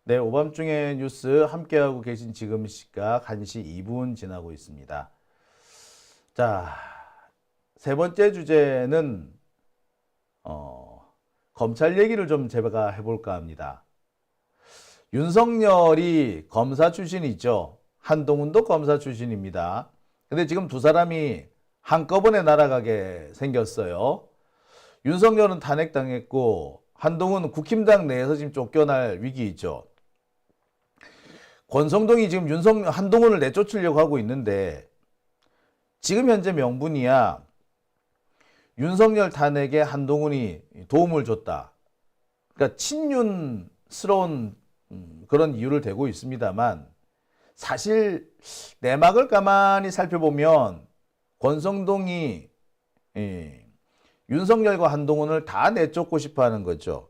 네, 오밤중의 뉴스 함께하고 계신 지금 시각 1시 2분 지나고 있습니다. 자, 세 번째 주제는 검찰 얘기를 좀 제가 해볼까 합니다. 윤석열이 검사 출신이죠. 한동훈도 검사 출신입니다. 근데 지금 두 사람이 한꺼번에 날아가게 생겼어요. 윤석열은 탄핵당했고 한동훈은 국힘당 내에서 지금 쫓겨날 위기 있죠. 권성동이 지금 한동훈을 내쫓으려고 하고 있는데 지금 현재 명분이야 윤석열 탄핵에 한동훈이 도움을 줬다. 그러니까 친윤스러운 그런 이유를 대고 있습니다만 사실 내막을 가만히 살펴보면 권성동이 윤석열과 한동훈을 다 내쫓고 싶어 하는 거죠.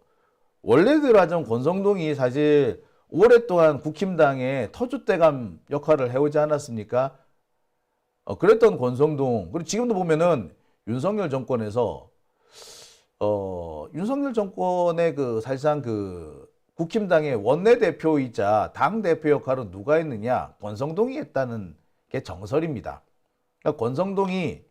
원래대로 하자면 권성동이 사실 오랫동안 국힘당의 터줏대감 역할을 해오지 않았습니까? 그랬던 권성동, 그리고 지금도 보면은 윤석열 정권에서, 윤석열 정권의 사실상 국힘당의 원내대표이자 당대표 역할은 누가 했느냐? 권성동이 했다는 게 정설입니다. 그러니까 권성동이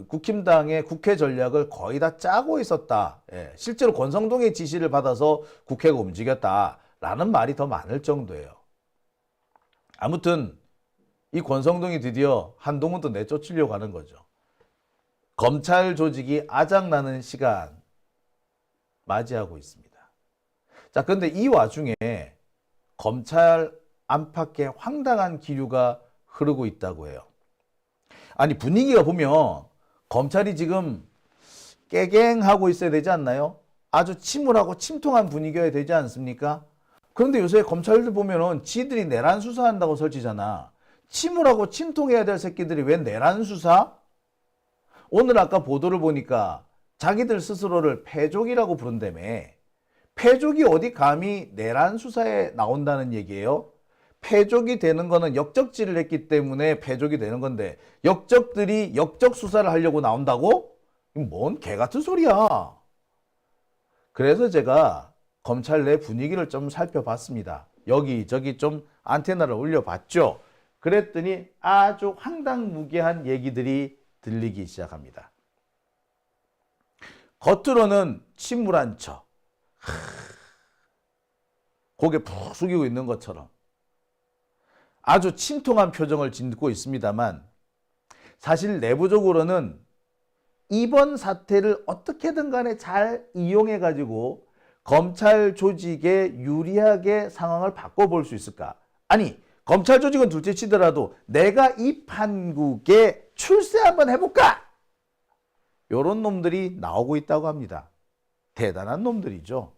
국힘당의 국회 전략을 거의 다 짜고 있었다. 예, 실제로 권성동의 지시를 받아서 국회가 움직였다라는 말이 더 많을 정도예요. 아무튼 이 권성동이 드디어 한동훈도 내쫓으려고 하는 거죠. 검찰 조직이 아작나는 시간 맞이하고 있습니다. 자, 그런데 이 와중에 검찰 안팎에 황당한 기류가 흐르고 있다고 해요. 아니, 분위기가 보면 검찰이 지금 깨갱하고 있어야 되지 않나요? 아주 침울하고 침통한 분위기여야 되지 않습니까? 그런데 요새 검찰들 보면은 지들이 내란 수사한다고 설치잖아. 침울하고 침통해야 될 새끼들이 왜 내란 수사? 오늘 아까 보도를 보니까 자기들 스스로를 패족이라고 부른다며. 패족이 어디 감히 내란 수사에 나온다는 얘기예요? 패족이 되는 거는 역적질을 했기 때문에 패족이 되는 건데 역적들이 역적 수사를 하려고 나온다고? 뭔 개 같은 소리야. 그래서 제가 검찰 내 분위기를 좀 살펴봤습니다. 여기저기 좀 안테나를 올려봤죠. 그랬더니 아주 황당무계한 얘기들이 들리기 시작합니다. 겉으로는 침울한 척, 고개 푹 숙이고 있는 것처럼 아주 침통한 표정을 짓고 있습니다만 사실 내부적으로는 이번 사태를 어떻게든 간에 잘 이용해 가지고 검찰 조직에 유리하게 상황을 바꿔볼 수 있을까? 아니, 검찰 조직은 둘째 치더라도 내가 이 판국에 출세 한번 해볼까? 이런 놈들이 나오고 있다고 합니다. 대단한 놈들이죠.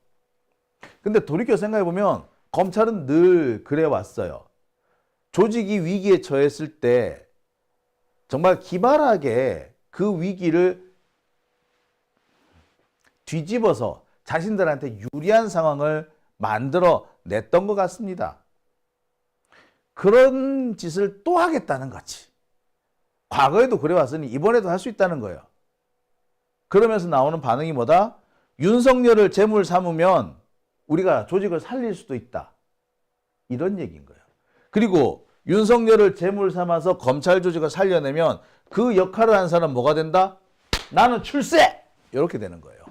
근데 돌이켜 생각해보면 검찰은 늘 그래왔어요. 조직이 위기에 처했을 때 정말 기발하게 그 위기를 뒤집어서 자신들한테 유리한 상황을 만들어 냈던 것 같습니다. 그런 짓을 또 하겠다는 거지. 과거에도 그래왔으니 이번에도 할 수 있다는 거예요. 그러면서 나오는 반응이 뭐다? 윤석열을 제물 삼으면 우리가 조직을 살릴 수도 있다. 이런 얘기인 거예요. 그리고 윤석열을 제물 삼아서 검찰 조직을 살려내면 그 역할을 한 사람 뭐가 된다? 나는 출세! 이렇게 되는 거예요.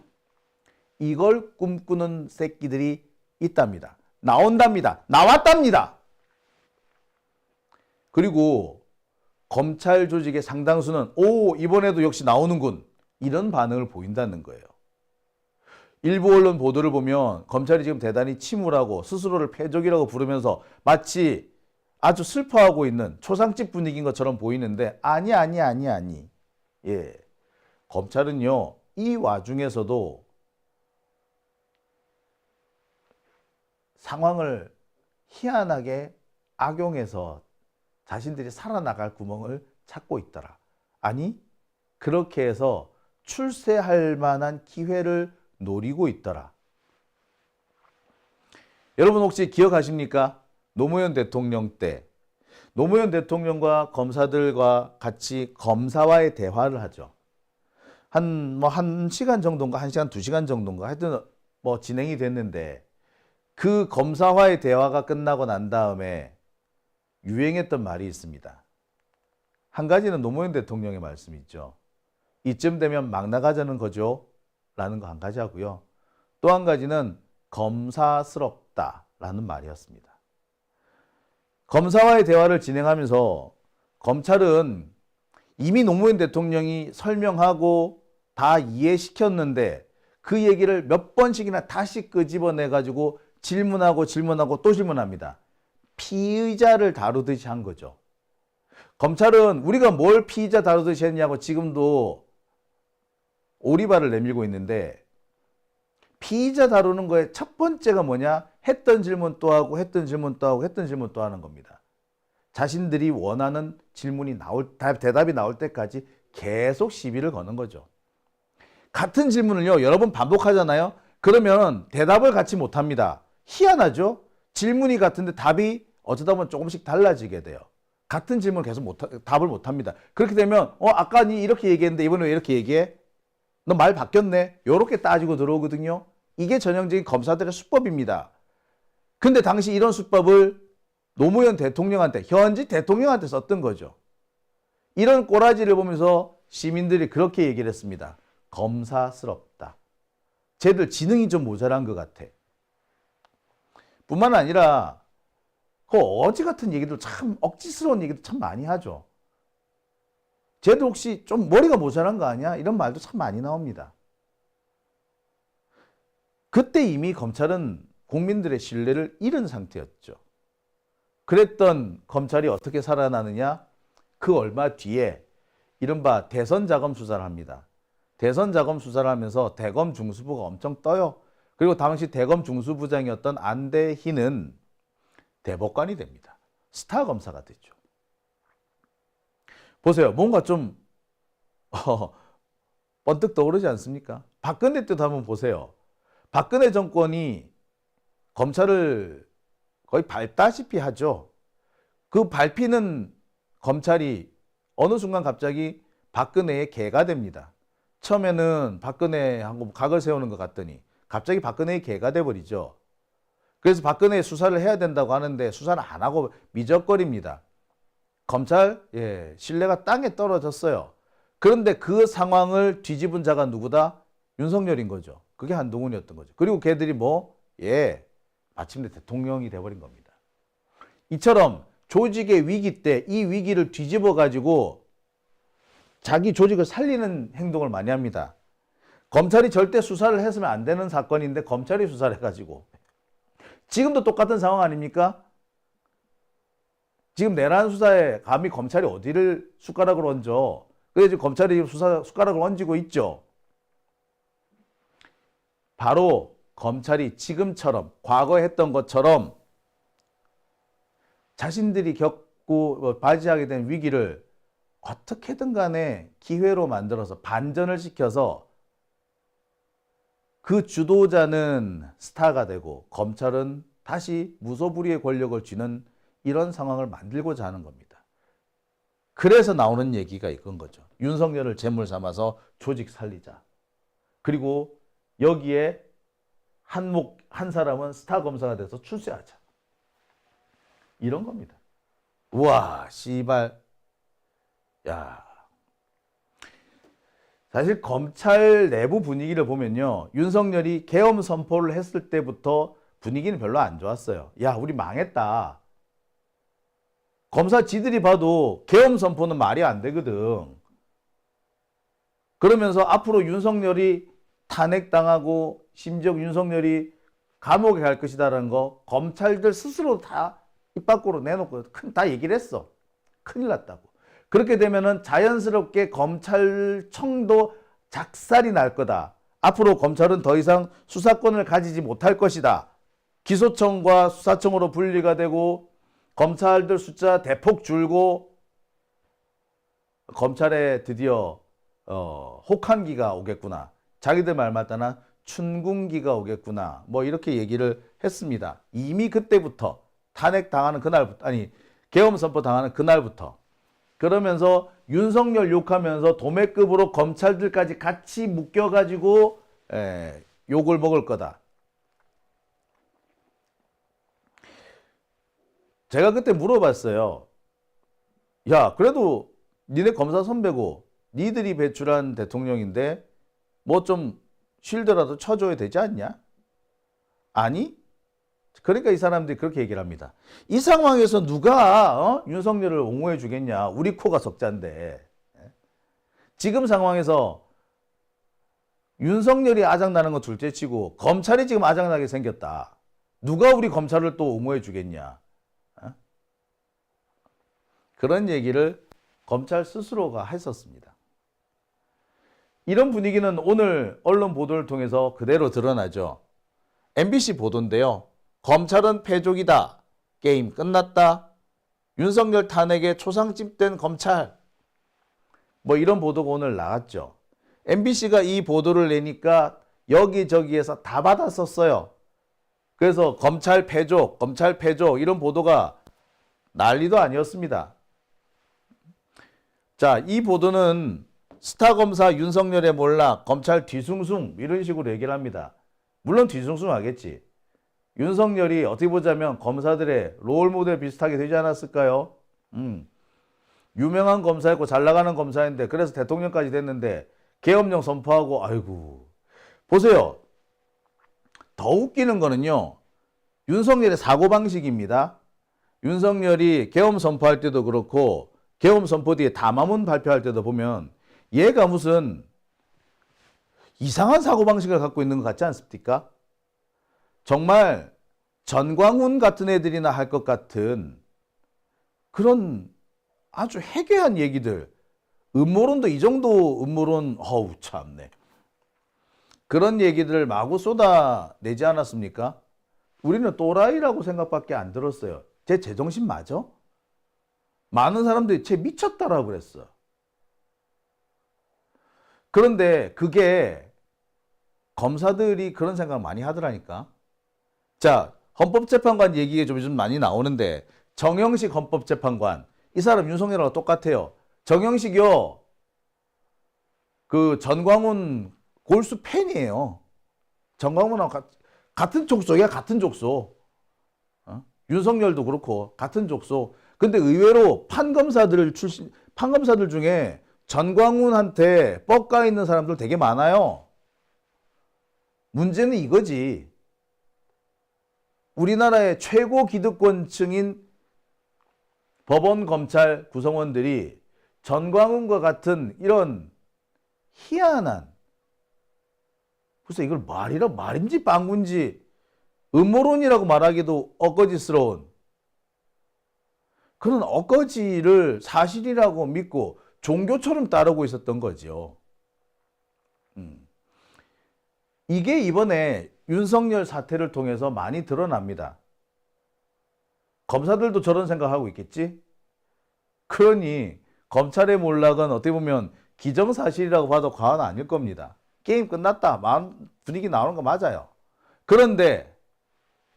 이걸 꿈꾸는 새끼들이 있답니다. 나온답니다. 나왔답니다. 그리고 검찰 조직의 상당수는 이번에도 역시 나오는군. 이런 반응을 보인다는 거예요. 일부 언론 보도를 보면 검찰이 지금 대단히 침울하고 스스로를 패족이라고 부르면서 마치 아주 슬퍼하고 있는 초상집 분위기인 것처럼 보이는데 아니. 예. 검찰은요, 이 와중에서도 상황을 희한하게 악용해서 자신들이 살아나갈 구멍을 찾고 있더라. 아니, 그렇게 해서 출세할 만한 기회를 노리고 있더라. 여러분 혹시 기억하십니까? 노무현 대통령 때 노무현 대통령과 검사들과 같이 검사와의 대화를 하죠. 한 시간 정도인가, 1시간, 2시간 정도인가. 하여튼 뭐 진행이 됐는데 그 검사와의 대화가 끝나고 난 다음에 유행했던 말이 있습니다. 한 가지는 노무현 대통령의 말씀이 있죠. 이쯤 되면 막 나가자는 거죠. 라는 거 한 가지 하고요. 또 한 가지는 검사스럽다라는 말이었습니다. 검사와의 대화를 진행하면서 검찰은 이미 노무현 대통령이 설명하고 다 이해시켰는데 그 얘기를 몇 번씩이나 다시 끄집어내가지고 질문하고 또 질문합니다. 피의자를 다루듯이 한 거죠. 검찰은 우리가 뭘 피의자 다루듯이 했냐고 지금도 오리발을 내밀고 있는데 피의자 다루는 거의 첫 번째가 뭐냐? 했던 질문 또 하고 했던 질문 또 하고 했던 질문 또 하는 겁니다. 자신들이 원하는 질문이 대답이 나올 때까지 계속 시비를 거는 거죠. 같은 질문을요, 여러 번 반복하잖아요. 그러면 대답을 같이 못합니다. 희한하죠? 질문이 같은데 답이 어쩌다 보면 조금씩 달라지게 돼요. 같은 질문을 계속 답을 못합니다. 그렇게 되면 아까 니 이렇게 얘기했는데 이번에 왜 이렇게 얘기해? 너 말 바뀌었네? 이렇게 따지고 들어오거든요. 이게 전형적인 검사들의 수법입니다. 근데 당시 이런 수법을 노무현 대통령한테, 현직 대통령한테 썼던 거죠. 이런 꼬라지를 보면서 시민들이 그렇게 얘기를 했습니다. 검사스럽다. 쟤들 지능이 좀 모자란 것 같아. 뿐만 아니라 그 어지 같은 얘기도 참 억지스러운 얘기도 참 많이 하죠. 쟤들 혹시 좀 머리가 모자란 거 아니야? 이런 말도 참 많이 나옵니다. 그때 이미 검찰은 국민들의 신뢰를 잃은 상태였죠. 그랬던 검찰이 어떻게 살아나느냐? 그 얼마 뒤에 이른바 대선 자금 수사를 합니다. 대선 자금 수사를 하면서 대검 중수부가 엄청 떠요. 그리고 당시 대검 중수부장이었던 안대희는 대법관이 됩니다. 스타 검사가 됐죠. 보세요. 뭔가 좀 번뜩 떠오르지 않습니까? 박근혜 때도 한번 보세요. 박근혜 정권이 검찰을 거의 밟다시피 하죠. 그 밟히는 검찰이 어느 순간 갑자기 박근혜의 개가 됩니다. 처음에는 박근혜하고 각을 세우는 것 같더니 갑자기 박근혜의 개가 돼버리죠. 그래서 박근혜 수사를 해야 된다고 하는데 수사를 안 하고 미적거립니다. 검찰 신뢰가 땅에 떨어졌어요. 그런데 그 상황을 뒤집은 자가 누구다? 윤석열인 거죠. 그게 한동훈이었던 거죠. 그리고 걔들이 마침내 대통령이 돼버린 겁니다. 이처럼 조직의 위기 때 이 위기를 뒤집어 가지고 자기 조직을 살리는 행동을 많이 합니다. 검찰이 절대 수사를 했으면 안 되는 사건인데 검찰이 수사를 해가지고 지금도 똑같은 상황 아닙니까? 지금 내란 수사에 감히 검찰이 어디를 숟가락으로 얹어? 그래서 지금 검찰이 수사 숟가락을 얹고 있죠. 바로 검찰이 지금처럼 과거에 했던 것처럼 자신들이 겪고 맞이하게 된 위기를 어떻게든 간에 기회로 만들어서 반전을 시켜서 그 주도자는 스타가 되고 검찰은 다시 무소불위의 권력을 쥐는 이런 상황을 만들고자 하는 겁니다. 그래서 나오는 얘기가 이건 거죠. 윤석열을 제물 삼아서 조직 살리자. 그리고 여기에 한 사람은 스타 검사가 돼서 출세하자. 이런 겁니다. 우와, 씨발. 야. 사실 검찰 내부 분위기를 보면요. 윤석열이 계엄 선포를 했을 때부터 분위기는 별로 안 좋았어요. 야, 우리 망했다. 검사 지들이 봐도 계엄 선포는 말이 안 되거든. 그러면서 앞으로 윤석열이 탄핵당하고 심지어 윤석열이 감옥에 갈 것이다라는 거 검찰들 스스로 다 입 밖으로 내놓고 다 얘기를 했어. 큰일 났다고. 그렇게 되면은 자연스럽게 검찰청도 작살이 날 거다. 앞으로 검찰은 더 이상 수사권을 가지지 못할 것이다. 기소청과 수사청으로 분리가 되고 검찰들 숫자 대폭 줄고 검찰에 드디어 혹한기가 오겠구나. 자기들 말 맞다나 춘궁기가 오겠구나. 뭐 이렇게 얘기를 했습니다. 이미 그때부터 탄핵 당하는 그날부터 계엄 선포 당하는 그날부터 그러면서 윤석열 욕하면서 도매급으로 검찰들까지 같이 묶여가지고 욕을 먹을 거다. 제가 그때 물어봤어요. 야, 그래도 니네 검사 선배고 니들이 배출한 대통령인데 뭐 좀 쉴드라도 쳐줘야 되지 않냐? 아니? 그러니까 이 사람들이 그렇게 얘기를 합니다. 이 상황에서 누가 윤석열을 옹호해 주겠냐? 우리 코가 석자인데. 지금 상황에서 윤석열이 아장나는 거 둘째치고 검찰이 지금 아장나게 생겼다. 누가 우리 검찰을 또 옹호해 주겠냐? 그런 얘기를 검찰 스스로가 했었습니다. 이런 분위기는 오늘 언론 보도를 통해서 그대로 드러나죠. MBC 보도인데요. 검찰은 패족이다. 게임 끝났다. 윤석열 탄핵에 초상집된 검찰. 뭐 이런 보도가 오늘 나왔죠. MBC가 이 보도를 내니까 여기저기에서 다 받았었어요. 그래서 검찰 패족 이런 보도가 난리도 아니었습니다. 자, 이 보도는 스타 검사 윤석열의 몰락, 검찰 뒤숭숭 이런 식으로 얘기를 합니다. 물론 뒤숭숭하겠지. 윤석열이 어떻게 보자면 검사들의 롤모델 비슷하게 되지 않았을까요? 유명한 검사였고 잘 나가는 검사인데 그래서 대통령까지 됐는데 계엄령 선포하고 아이고. 보세요. 더 웃기는 거는요. 윤석열의 사고방식입니다. 윤석열이 계엄 선포할 때도 그렇고 계엄 선포 뒤에 담화문 발표할 때도 보면 얘가 무슨 이상한 사고방식을 갖고 있는 것 같지 않습니까? 정말 전광훈 같은 애들이나 할 것 같은 그런 아주 해괴한 얘기들. 음모론도 이 정도 음모론, 어우 참네. 그런 얘기들을 마구 쏟아내지 않았습니까? 우리는 또라이라고 생각밖에 안 들었어요. 쟤 제정신 맞아? 많은 사람들이 쟤 미쳤다라고 그랬어. 그런데 그게 검사들이 그런 생각 많이 하더라니까. 자, 헌법재판관 얘기가 좀 요즘 많이 나오는데 정영식 헌법재판관 이 사람 윤석열하고 똑같아요. 정영식이요. 그 전광훈 골수 팬이에요. 전광훈하고 같은 족속이야. 같은 족속. 윤석열도 그렇고 같은 족속. 근데 의외로 판검사들 중에 전광훈한테 뻑가 있는 사람들 되게 많아요. 문제는 이거지. 우리나라의 최고 기득권층인 법원, 검찰 구성원들이 전광훈과 같은 이런 희한한, 글쎄 이걸 말인지 빵군지 음모론이라고 말하기도 엇거지스러운 그런 엇거지를 사실이라고 믿고 종교처럼 따르고 있었던 거죠. 이게 이번에 윤석열 사태를 통해서 많이 드러납니다. 검사들도 저런 생각하고 있겠지? 그러니 검찰의 몰락은 어떻게 보면 기정사실이라고 봐도 과언 아닐 겁니다. 게임 끝났다. 마음 분위기 나오는 거 맞아요. 그런데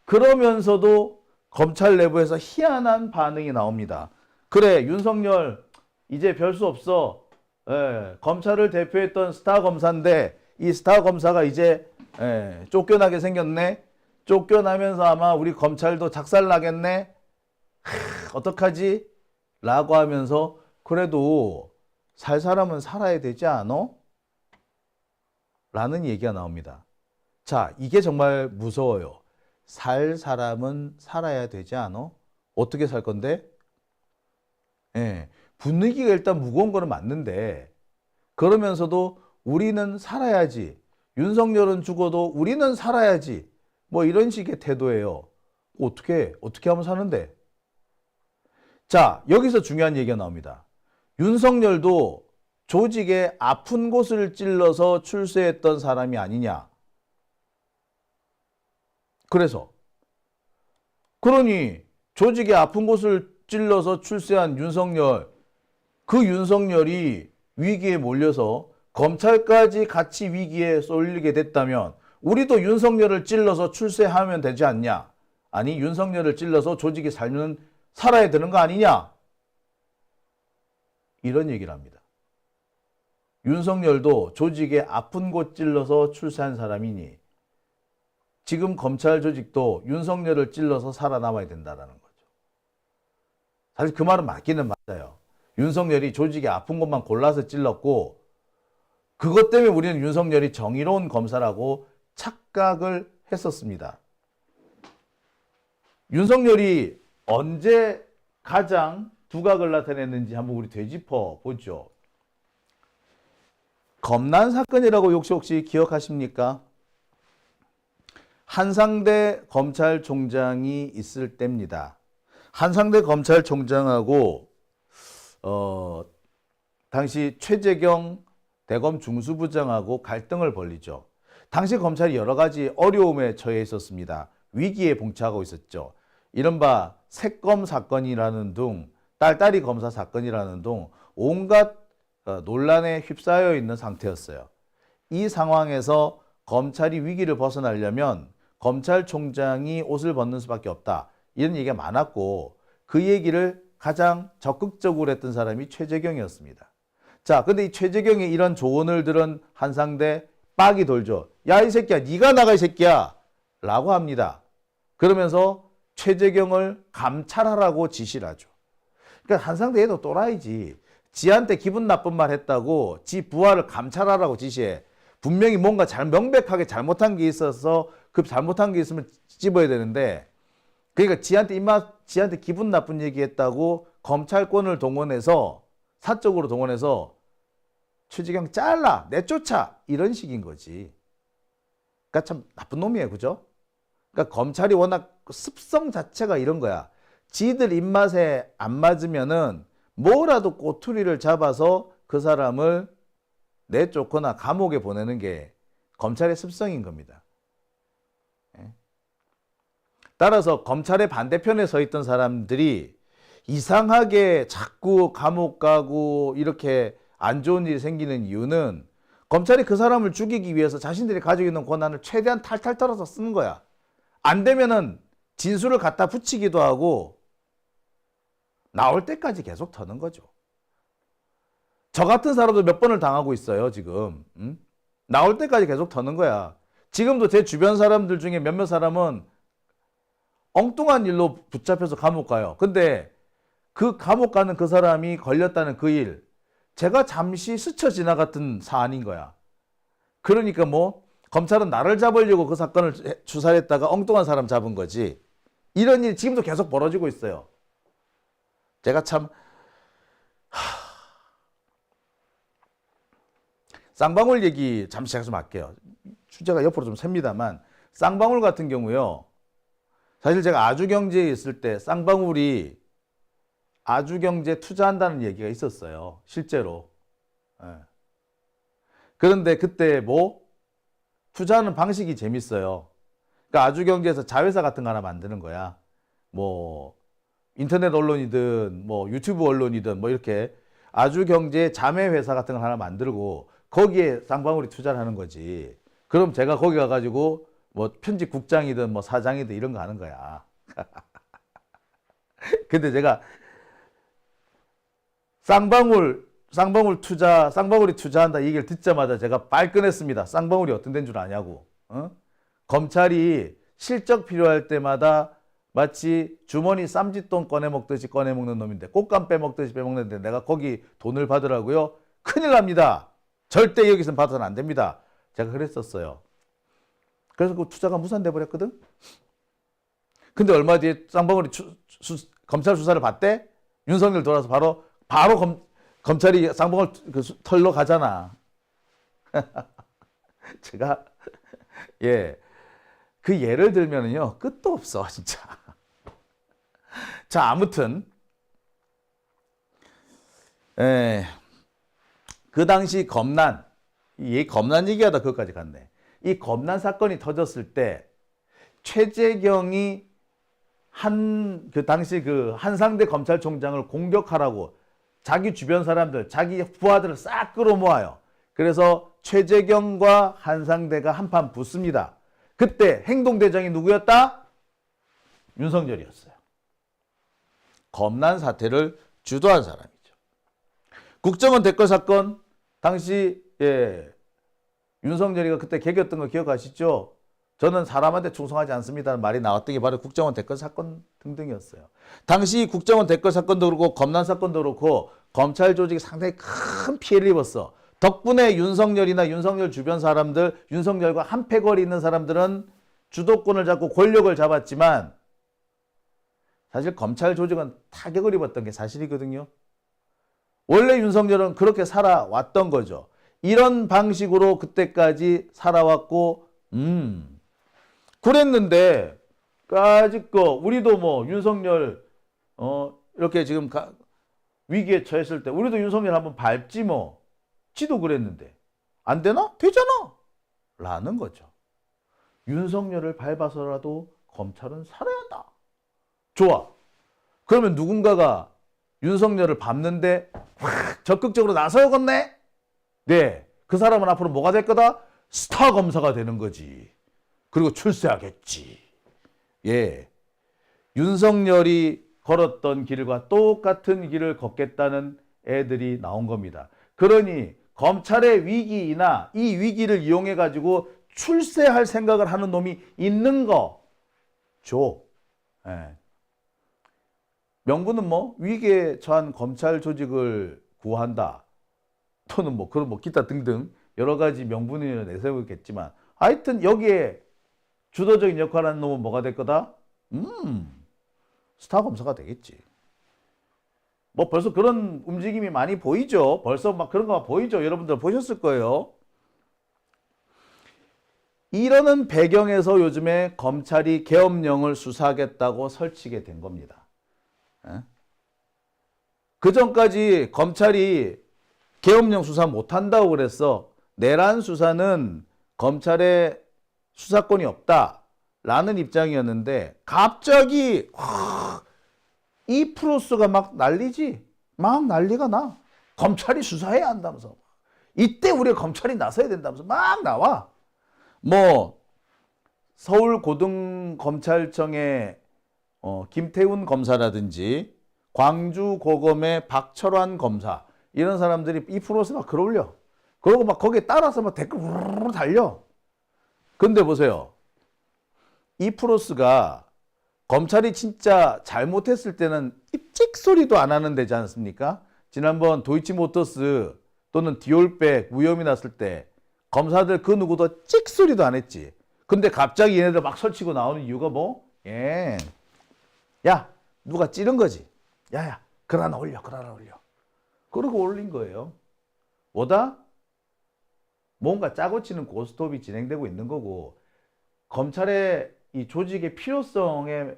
그러면서도 검찰 내부에서 희한한 반응이 나옵니다. 그래, 윤석열 이제 별 수 없어. 검찰을 대표했던 스타 검사인데 이 스타 검사가 이제 쫓겨나게 생겼네. 쫓겨나면서 아마 우리 검찰도 작살나겠네. 어떡하지? 라고 하면서 그래도 살 사람은 살아야 되지 않아? 라는 얘기가 나옵니다. 자, 이게 정말 무서워요. 살 사람은 살아야 되지 않아? 어떻게 살 건데? 분위기가 일단 무거운 거는 맞는데 그러면서도 우리는 살아야지. 윤석열은 죽어도 우리는 살아야지. 뭐 이런 식의 태도예요. 어떻게 하면 사는데? 자, 여기서 중요한 얘기가 나옵니다. 윤석열도 조직의 아픈 곳을 찔러서 출세했던 사람이 아니냐. 그러니 조직의 아픈 곳을 찔러서 출세한 윤석열, 그 윤석열이 위기에 몰려서 검찰까지 같이 위기에 쏠리게 됐다면 우리도 윤석열을 찔러서 출세하면 되지 않냐? 아니, 윤석열을 찔러서 조직이 살아야 되는 거 아니냐? 이런 얘기를 합니다. 윤석열도 조직의 아픈 곳 찔러서 출세한 사람이니 지금 검찰 조직도 윤석열을 찔러서 살아남아야 된다는 거죠. 사실 그 말은 맞기는 맞아요. 윤석열이 조직이 아픈 것만 골라서 찔렀고 그것 때문에 우리는 윤석열이 정의로운 검사라고 착각을 했었습니다. 윤석열이 언제 가장 두각을 나타냈는지 한번 우리 되짚어 보죠. 검난 사건이라고 혹시 기억하십니까? 한상대 검찰총장이 있을 때입니다. 한상대 검찰총장하고 당시 최재경 대검 중수부장하고 갈등을 벌이죠. 당시 검찰이 여러 가지 어려움에 처해 있었습니다. 위기에 봉착하고 있었죠. 이른바 새검 사건이라는 등 딸딸이 검사 사건이라는 등 온갖 논란에 휩싸여 있는 상태였어요. 이 상황에서 검찰이 위기를 벗어나려면 검찰총장이 옷을 벗는 수밖에 없다. 이런 얘기가 많았고 그 얘기를 가장 적극적으로 했던 사람이 최재경이었습니다. 자, 근데 이 최재경의 이런 조언을 들은 한상대 빡이 돌죠. 야, 이 새끼야, 네가 나가 이 새끼야 라고 합니다. 그러면서 최재경을 감찰하라고 지시를 하죠. 그러니까 한상대 얘도 또라이지. 지한테 기분 나쁜 말 했다고 지 부하를 감찰하라고 지시해. 분명히 뭔가 명백하게 잘못한 게 있어서 그 잘못한 게 있으면 찝어야 되는데 그러니까 지한테 기분 나쁜 얘기했다고 검찰권을 동원해서 사적으로 동원해서 최재경 잘라 내쫓아 이런 식인 거지. 그러니까 참 나쁜 놈이에요, 그죠? 그러니까 검찰이 워낙 습성 자체가 이런 거야. 지들 입맛에 안 맞으면은 뭐라도 꼬투리를 잡아서 그 사람을 내쫓거나 감옥에 보내는 게 검찰의 습성인 겁니다. 따라서 검찰의 반대편에 서 있던 사람들이 이상하게 자꾸 감옥 가고 이렇게 안 좋은 일이 생기는 이유는 검찰이 그 사람을 죽이기 위해서 자신들이 가지고 있는 권한을 최대한 탈탈 털어서 쓰는 거야. 안 되면은 진술을 갖다 붙이기도 하고 나올 때까지 계속 터는 거죠. 저 같은 사람도 몇 번을 당하고 있어요, 지금. 나올 때까지 계속 터는 거야. 지금도 제 주변 사람들 중에 몇몇 사람은 엉뚱한 일로 붙잡혀서 감옥 가요. 근데 그 감옥 가는 그 사람이 걸렸다는 그 일, 제가 잠시 스쳐 지나갔던 사안인 거야. 그러니까 뭐 검찰은 나를 잡으려고 그 사건을 수사를 했다가 엉뚱한 사람 잡은 거지. 이런 일이 지금도 계속 벌어지고 있어요. 제가 참 쌍방울 얘기 잠시 제가 좀 할게요. 주제가 옆으로 좀 셉니다만 쌍방울 같은 경우요. 사실 제가 아주경제에 있을 때 쌍방울이 아주경제 투자한다는 얘기가 있었어요. 실제로. 예. 그런데 그때 뭐 투자하는 방식이 재밌어요. 그러니까 아주경제에서 자회사 같은 거 하나 만드는 거야. 뭐 인터넷 언론이든 뭐 유튜브 언론이든 뭐 이렇게 아주경제 자매 회사 같은 거 하나 만들고 거기에 쌍방울이 투자를 하는 거지. 그럼 제가 거기 가가지고 뭐 편집국장이든 뭐 사장이든 이런 거 하는 거야. 근데 제가 쌍방울이 투자한다 이 얘기를 듣자마자 제가 발끈했습니다. 쌍방울이 어떤 데인 줄 아냐고. 어? 검찰이 실적 필요할 때마다 마치 주머니 쌈짓돈 꺼내먹듯이 꺼내먹는 놈인데 꽃감 빼먹듯이 빼먹는데 내가 거기 돈을 받으라고요? 큰일 납니다. 절대 여기서는 받아서는 안 됩니다. 제가 그랬었어요. 그래서 그 투자가 무산돼 버렸거든. 근데 얼마 뒤에 쌍방울이 검찰 수사를 받대? 윤석열 돌아서 바로 검찰이 쌍방울 털러 가잖아. 제가 예. 그 예를 들면은요. 끝도 없어, 진짜. 자, 아무튼 그 당시 검난 얘기하다 그것까지 갔네. 이 검난 사건이 터졌을 때 최재경이 그 당시 그 한상대 검찰총장을 공격하라고 자기 주변 사람들, 자기 부하들을 싹 끌어모아요. 그래서 최재경과 한상대가 한판 붙습니다. 그때 행동대장이 누구였다? 윤석열이었어요. 검난 사태를 주도한 사람이죠. 국정원 댓글 사건 당시 윤석열이가 그때 개겼던 거 기억하시죠? 저는 사람한테 충성하지 않습니다는 말이 나왔던 게 바로 국정원 댓글 사건 등등이었어요. 당시 국정원 댓글 사건도 그렇고 검난 사건도 그렇고 검찰 조직이 상당히 큰 피해를 입었어. 덕분에 윤석열이나 윤석열 주변 사람들, 윤석열과 한패거리 있는 사람들은 주도권을 잡고 권력을 잡았지만 사실 검찰 조직은 타격을 입었던 게 사실이거든요. 원래 윤석열은 그렇게 살아왔던 거죠. 이런 방식으로 그때까지 살아왔고 그랬는데 까짓 거 우리도 뭐 윤석열 이렇게 지금 위기에 처했을 때 우리도 윤석열 한번 밟지 뭐. 지도 그랬는데 안 되나? 되잖아. 라는 거죠. 윤석열을 밟아서라도 검찰은 살아야 한다. 좋아. 그러면 누군가가 윤석열을 밟는데 확 적극적으로 나서겠네? 네. 그 사람은 앞으로 뭐가 될 거다? 스타 검사가 되는 거지. 그리고 출세하겠지. 예. 윤석열이 걸었던 길과 똑같은 길을 걷겠다는 애들이 나온 겁니다. 그러니 검찰의 위기나 이 위기를 이용해 가지고 출세할 생각을 하는 놈이 있는 거죠. 예. 명분은 뭐 위기에 처한 검찰 조직을 구한다. 또는 뭐 그런 뭐 기타 등등 여러 가지 명분을 내세우겠지만 하여튼 여기에 주도적인 역할을 하는 놈은 뭐가 될 거다? 스타 검사가 되겠지. 뭐 벌써 그런 움직임이 많이 보이죠. 벌써 막 그런 거 보이죠. 여러분들 보셨을 거예요. 이러는 배경에서 요즘에 검찰이 계엄령을 수사하겠다고 설치게 된 겁니다. 그 전까지 검찰이 계엄령 수사 못한다고 그랬어. 내란 수사는 검찰의 수사권이 없다라는 입장이었는데 갑자기 이 프로스가 막 난리지. 막 난리가 나. 검찰이 수사해야 한다면서. 이때 우리가 검찰이 나서야 된다면서 막 나와. 뭐 서울고등검찰청의 김태훈 검사라든지 광주고검의 박철환 검사 이런 사람들이 이 프로스 막 글올려. 그러고 막 거기에 따라서 막 댓글 우르르 달려. 근데 보세요. 이 프로스가 검찰이 진짜 잘못했을 때는 입직 소리도 안 하는 데지 않습니까? 지난번 도이치모터스 또는 디올백 무혐의 났을 때 검사들 그 누구도 찍 소리도 안 했지. 근데 갑자기 얘네들 막 설치고 나오는 이유가 뭐? 예. 야, 누가 찌른 거지. 야야, 글 하나 올려, 글 하나 올려. 그러고 올린 거예요. 뭐다? 뭔가 짜고 치는 고스톱이 진행되고 있는 거고 검찰의 이 조직의 필요성에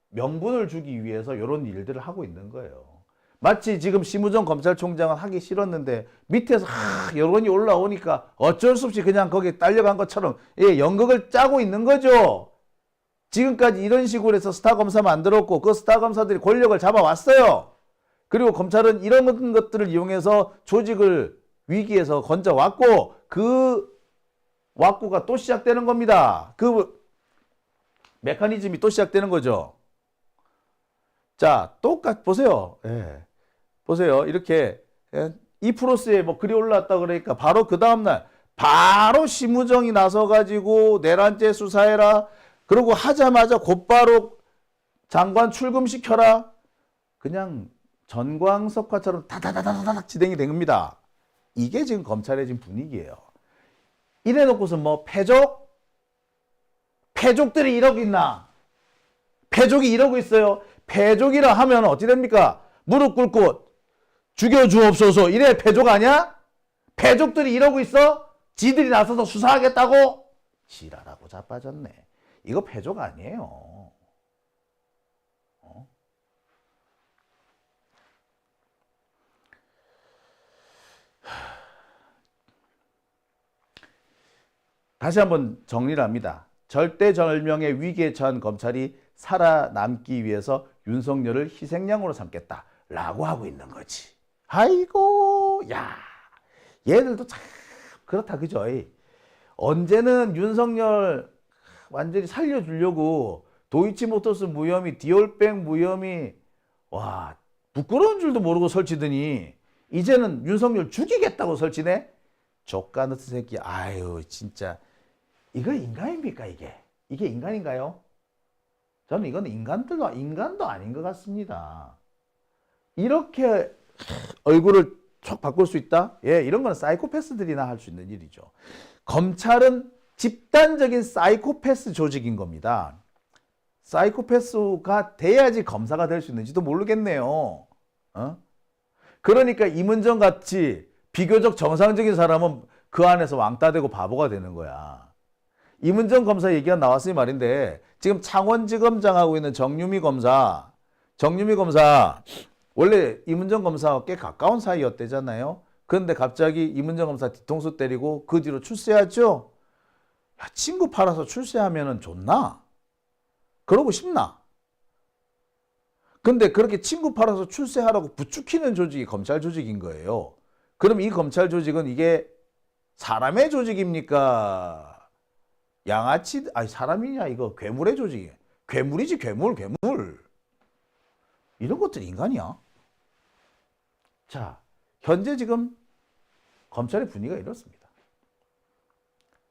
명분을 주기 위해서 이런 일들을 하고 있는 거예요. 마치 지금 심우정 검찰총장은 하기 싫었는데 밑에서 여론이 올라오니까 어쩔 수 없이 그냥 거기에 딸려간 것처럼 연극을 짜고 있는 거죠. 지금까지 이런 식으로 해서 스타 검사 만들었고 그 스타 검사들이 권력을 잡아왔어요. 그리고 검찰은 이런 것들을 이용해서 조직을 위기에서 건져왔고 그 왁구가 또 시작되는 겁니다. 그 메커니즘이 또 시작되는 거죠. 자, 보세요. 예. 보세요. 이렇게 이 프로스에 뭐 글이 올라왔다 그러니까 바로 그 다음날 바로 심우정이 나서가지고 내란죄 수사해라. 그러고 하자마자 곧바로 장관 출금시켜라. 그냥 전광석화처럼 다다다다닥 진행이 된 겁니다. 이게 지금 검찰의 지금 분위기예요. 이래놓고서 뭐 패족들이 이러고 있나? 패족이 이러고 있어요. 패족이라 하면 어찌 됩니까? 무릎 꿇고 죽여주옵소서. 이래 패족 아니야? 패족들이 이러고 있어? 지들이 나서서 수사하겠다고? 지랄하고 자빠졌네. 이거 패족 아니에요. 다시 한번 정리를 합니다. 절대절명의 위기에 처한 검찰이 살아남기 위해서 윤석열을 희생양으로 삼겠다라고 하고 있는 거지. 아이고, 야, 얘들도 참 그렇다, 그죠? 언제는 윤석열 완전히 살려주려고 도이치모터스 무혐의, 디올백 무혐의, 와, 부끄러운 줄도 모르고 설치더니 이제는 윤석열 죽이겠다고 설치네? 족가 같은 새끼. 아유, 진짜. 이거 인간입니까, 이게? 이게 인간인가요? 저는 이건 인간도 아닌 것 같습니다. 이렇게 얼굴을 촉 바꿀 수 있다? 예, 이런 건 사이코패스들이나 할 수 있는 일이죠. 검찰은 집단적인 사이코패스 조직인 겁니다. 사이코패스가 돼야지 검사가 될 수 있는지도 모르겠네요. 그러니까 임은정 같이 비교적 정상적인 사람은 그 안에서 왕따 되고 바보가 되는 거야. 임은정 검사 얘기가 나왔으니 말인데 지금 창원지검장하고 있는 정유미 검사 원래 임은정 검사와 꽤 가까운 사이였대잖아요. 그런데 갑자기 임은정 검사 뒤통수 때리고 그 뒤로 출세하죠. 야, 친구 팔아서 출세하면은 좋나? 그러고 싶나? 근데 그렇게 친구 팔아서 출세하라고 부추기는 조직이 검찰 조직인 거예요. 그럼 이 검찰 조직은 이게 사람의 조직입니까? 양아치, 아니 사람이냐 이거 괴물의 조직이에요. 괴물이지 괴물. 이런 것들이 인간이야. 자, 현재 지금 검찰의 분위기가 이렇습니다.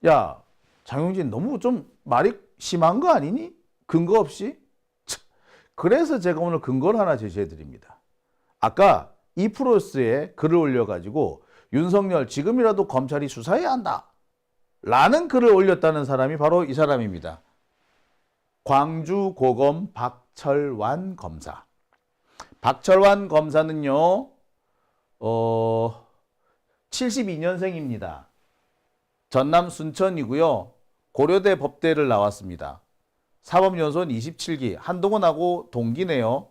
야, 장용진 너무 좀 말이 심한 거 아니니? 근거 없이? 그래서 제가 오늘 근거를 하나 제시해 드립니다. 아까 이프로스에 글을 올려가지고 윤석열 지금이라도 검찰이 수사해야 한다 라는 글을 올렸다는 사람이 바로 이 사람입니다. 광주고검 박철완 검사. 박철완 검사는요 72년생입니다. 전남 순천이고요. 고려대 법대를 나왔습니다. 사법연수원 27기, 한동훈하고 동기네요.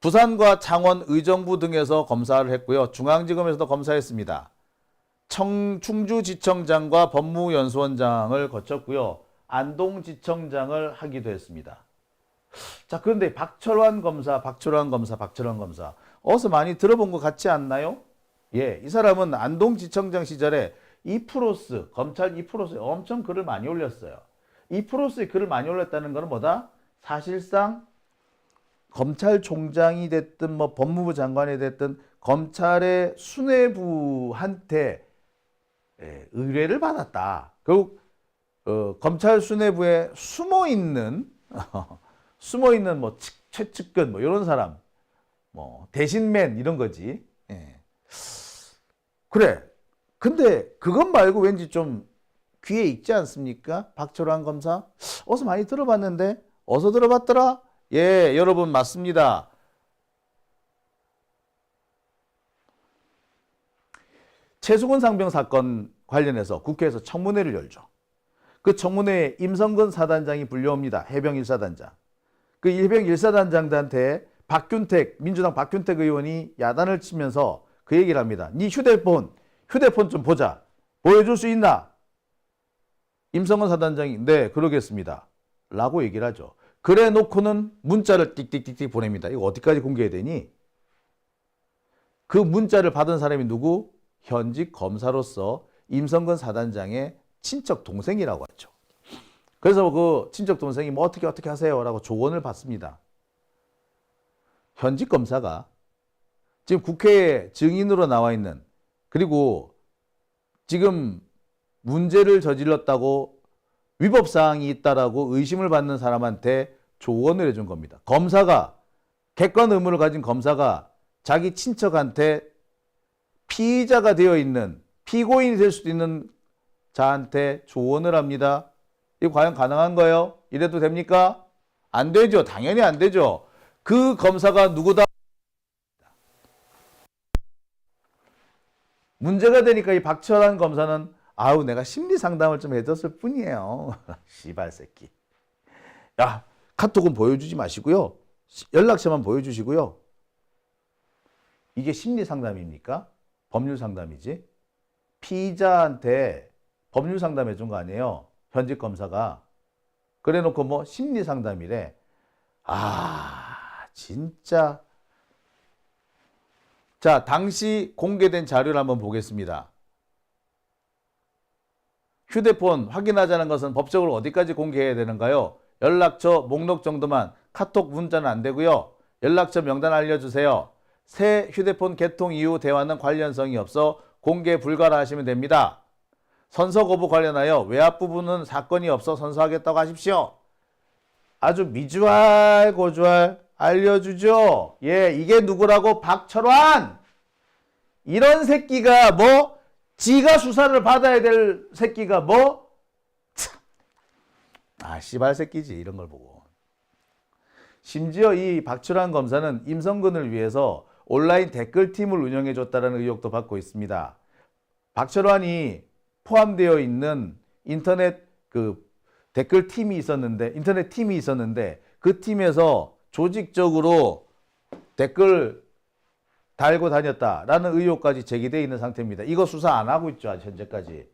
부산과 창원, 의정부 등에서 검사를 했고요. 중앙지검에서도 검사했습니다. 충주지청장과 법무연수원장을 거쳤고요. 안동지청장을 하기도 했습니다. 자, 그런데 박철완 검사. 어디서 많이 들어본 것 같지 않나요? 예, 이 사람은 안동지청장 시절에 검찰 이프로스에 엄청 글을 많이 올렸어요. 이프로스에 글을 많이 올렸다는 것은 뭐다? 사실상 검찰총장이 됐든 뭐 법무부 장관이 됐든 검찰의 수뇌부한테 의뢰를 받았다. 결국 검찰 수뇌부에 숨어있는 뭐 최측근 뭐 이런 사람, 뭐 대신맨 이런 거지. 예. 그래. 근데 그것 말고 왠지 좀 귀에 익지 않습니까? 박철완 검사? 어디서 많이 들어봤는데? 어디서 들어봤더라? 예, 여러분 맞습니다. 최수근 상병 사건 관련해서 국회에서 청문회를 열죠. 그 청문회에 임성근 사단장이 불려옵니다. 해병 1사단장. 그 해병 1사단장한테 민주당 박균택 의원이 야단을 치면서 그 얘기를 합니다. 네 휴대폰 좀 보자. 보여줄 수 있나? 임성근 사단장이 네, 그러겠습니다. 라고 얘기를 하죠. 그래 놓고는 문자를 띡띡띡 보냅니다. 이거 어디까지 공개해야 되니? 그 문자를 받은 사람이 누구? 현직 검사로서 임성근 사단장의 친척 동생이라고 하죠. 그래서 그 친척 동생이 뭐 어떻게 하세요? 라고 조언을 받습니다. 현직 검사가 지금 국회에 증인으로 나와 있는, 그리고 지금 문제를 저질렀다고 위법사항이 있다라고 의심을 받는 사람한테 조언을 해준 겁니다. 객관 의무를 가진 검사가 자기 친척한테 피의자가 되어 있는, 피고인이 될 수도 있는 자한테 조언을 합니다. 이거 과연 가능한 거예요? 이래도 됩니까? 안 되죠. 당연히 안 되죠. 그 검사가 누구다? 문제가 되니까 이 박철완 검사는 아우 내가 심리 상담을 좀 해줬을 뿐이에요. 씨발 새끼. 야, 카톡은 보여주지 마시고요. 연락처만 보여주시고요. 이게 심리 상담입니까? 법률 상담이지. 피의자한테 법률 상담 해준 거 아니에요. 현직 검사가. 그래 놓고 뭐 심리 상담이래. 아, 진짜. 자, 당시 공개된 자료를 한번 보겠습니다. 휴대폰 확인하자는 것은 법적으로 어디까지 공개해야 되는가요? 연락처 목록 정도만, 카톡 문자는 안 되고요. 연락처 명단 알려주세요. 새 휴대폰 개통 이후 대화는 관련성이 없어 공개 불가라 하시면 됩니다. 선서 거부 관련하여 외압 부분은 사건이 없어 선서하겠다고 하십시오. 아주 미주알 고주알 알려주죠. 예, 이게 누구라고? 박철환. 이런 새끼가 뭐 지가 수사를 받아야 될 새끼가 뭐 씨발 새끼지 이런 걸 보고. 심지어 이 박철환 검사는 임성근을 위해서 온라인 댓글팀을 운영해줬다는 의혹도 받고 있습니다. 박철환이 포함되어 있는 인터넷 댓글팀이 있었는데, 인터넷 팀이 있었는데 그 팀에서 조직적으로 댓글 달고 다녔다라는 의혹까지 제기되어 있는 상태입니다. 이거 수사 안 하고 있죠, 현재까지.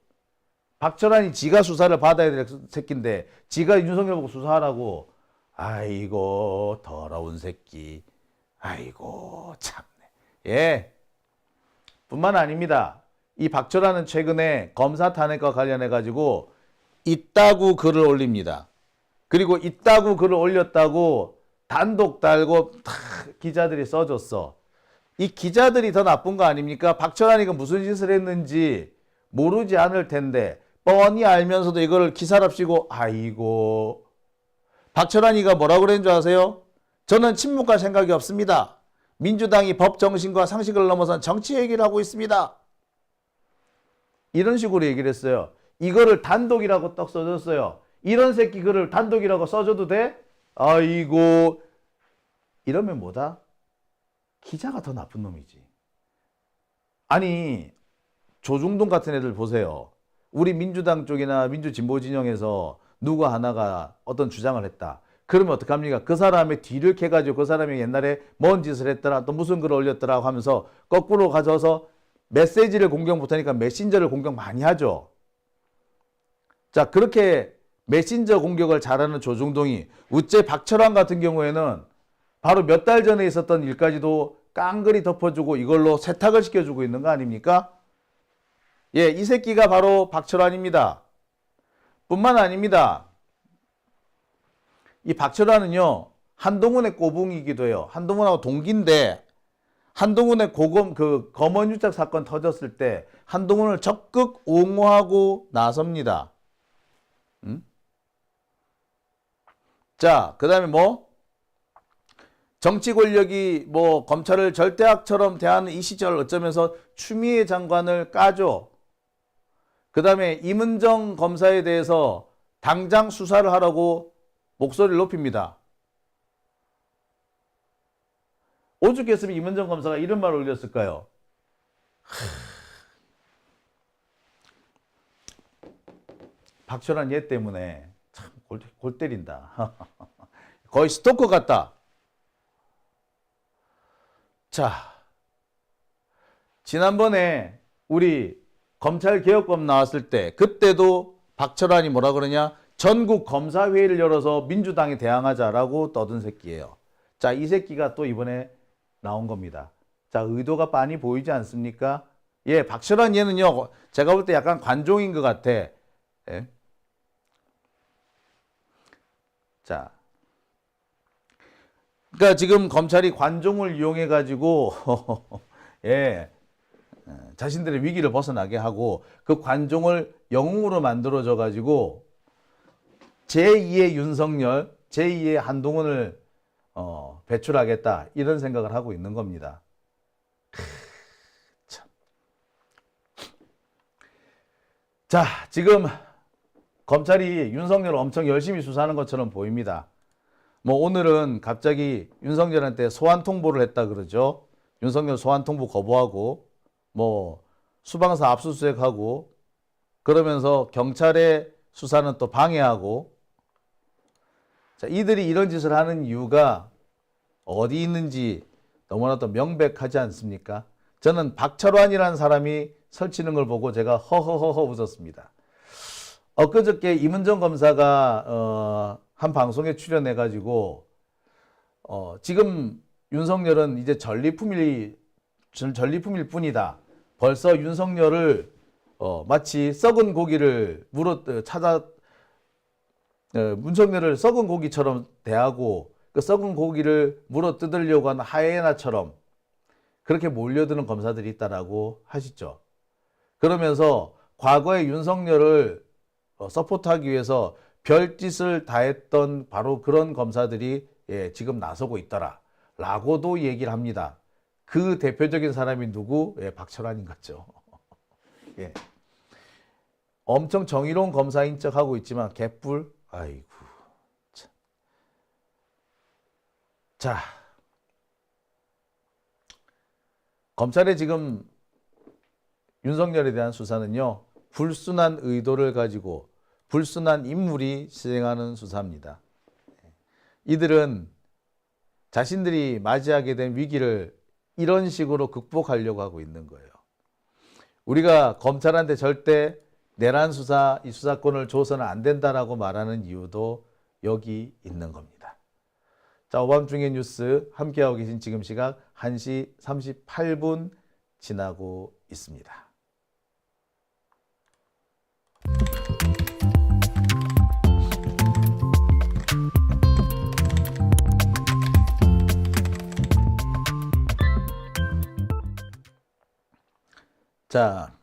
박철환이 지가 수사를 받아야 될 새끼인데 지가 윤석열 보고 수사하라고. 아이고 더러운 새끼. 아이고 참네. 예. 뿐만 아닙니다. 이 박철환은 최근에 검사 탄핵과 관련해 가지고 있다고 글을 올립니다. 그리고 있다고 글을 올렸다고 단독 달고 기자들이 써줬어. 이 기자들이 더 나쁜 거 아닙니까? 박철환이가 무슨 짓을 했는지 모르지 않을 텐데 뻔히 알면서도 이거를 기사랍시고. 아이고. 박철환이가 뭐라고 그랬는 줄 아세요? 저는 침묵할 생각이 없습니다. 민주당이 법 정신과 상식을 넘어선 정치 얘기를 하고 있습니다. 이런 식으로 얘기를 했어요. 이거를 단독이라고 떡 써줬어요. 이런 새끼 글을 단독이라고 써줘도 돼? 아이고. 이러면 뭐다? 기자가 더 나쁜 놈이지. 아니 조중동 같은 애들 보세요. 우리 민주당 쪽이나 민주진보 진영에서 누구 하나가 어떤 주장을 했다. 그러면 어떡합니까? 그 사람의 뒤를 캐가지고 그 사람이 옛날에 뭔 짓을 했더라, 또 무슨 글을 올렸더라 하면서 거꾸로 가져서 메시지를 공격 못하니까 메신저를 공격 많이 하죠. 자, 그렇게 메신저 공격을 잘하는 조중동이 우째 박철환 같은 경우에는 바로 몇 달 전에 있었던 일까지도 깡그리 덮어주고 이걸로 세탁을 시켜주고 있는 거 아닙니까? 예, 이 새끼가 바로 박철환입니다. 뿐만 아닙니다. 이 박철환은요, 한동훈의 꼬붕이기도 해요. 한동훈하고 동기인데, 한동훈의 검언 유착 사건 터졌을 때 한동훈을 적극 옹호하고 나섭니다. 자, 그 다음에 뭐? 정치 권력이 뭐 검찰을 절대악처럼 대하는 이 시절 어쩌면서 추미애 장관을 까죠. 그 다음에 임은정 검사에 대해서 당장 수사를 하라고 목소리를 높입니다. 오죽했으면 임은정 검사가 이런 말을 올렸을까요? 박철환 얘 때문에 참 골 때린다. 거의 스토커 같다. 자, 지난번에 우리 검찰개혁법 나왔을 때 그때도 박철환이 뭐라 그러냐? 전국 검사회의를 열어서 민주당에 대항하자라고 떠든 새끼예요. 자, 이 새끼가 또 이번에 나온 겁니다. 자, 의도가 빤히 보이지 않습니까? 예, 박철환 얘는요, 제가 볼 때 약간 관종인 것 같아. 예. 자, 그러니까 지금 검찰이 관종을 이용해 가지고 예, 자신들의 위기를 벗어나게 하고 그 관종을 영웅으로 만들어져 가지고 제2의 윤석열, 제2의 한동훈을 배출하겠다 이런 생각을 하고 있는 겁니다. 참. 자, 지금 검찰이 윤석열을 엄청 열심히 수사하는 것처럼 보입니다. 뭐 오늘은 갑자기 윤석열한테 소환 통보를 했다 그러죠. 윤석열 소환 통보 거부하고 뭐 수방사 압수수색하고 그러면서 경찰의 수사는 또 방해하고. 자, 이들이 이런 짓을 하는 이유가 어디 있는지 너무나도 명백하지 않습니까? 저는 박철환이라는 사람이 설치는 걸 보고 제가 허허허허 웃었습니다. 엊그저께 임은정 검사가 한 방송에 출연해가지고 지금 윤석열은 이제 전리품일 뿐이다. 벌써 윤석열을 마치 썩은 고기를 윤석열을 썩은 고기처럼 대하고 그 썩은 고기를 물어 뜯으려고 하는 하이에나처럼 그렇게 몰려드는 검사들이 있다라고 하시죠. 그러면서 과거에 윤석열을 서포트하기 위해서 별짓을 다했던 바로 그런 검사들이 지금 나서고 있더라라고도 얘기를 합니다. 그 대표적인 사람이 누구? 박철환인 거죠. 예. 엄청 정의로운 검사인 척하고 있지만 개뿔. 아이고. 참. 자, 검찰의 지금 윤석열에 대한 수사는요, 불순한 의도를 가지고 불순한 인물이 실행하는 수사입니다. 이들은 자신들이 맞이하게 된 위기를 이런 식으로 극복하려고 하고 있는 거예요. 우리가 검찰한테 절대 내란 수사, 이 수사권을 줘서는 안 된다라고 말하는 이유도 여기 있는 겁니다. 자, 오밤중의 뉴스 함께하고 계신 지금 시각 1시 38분 지나고 있습니다. 자,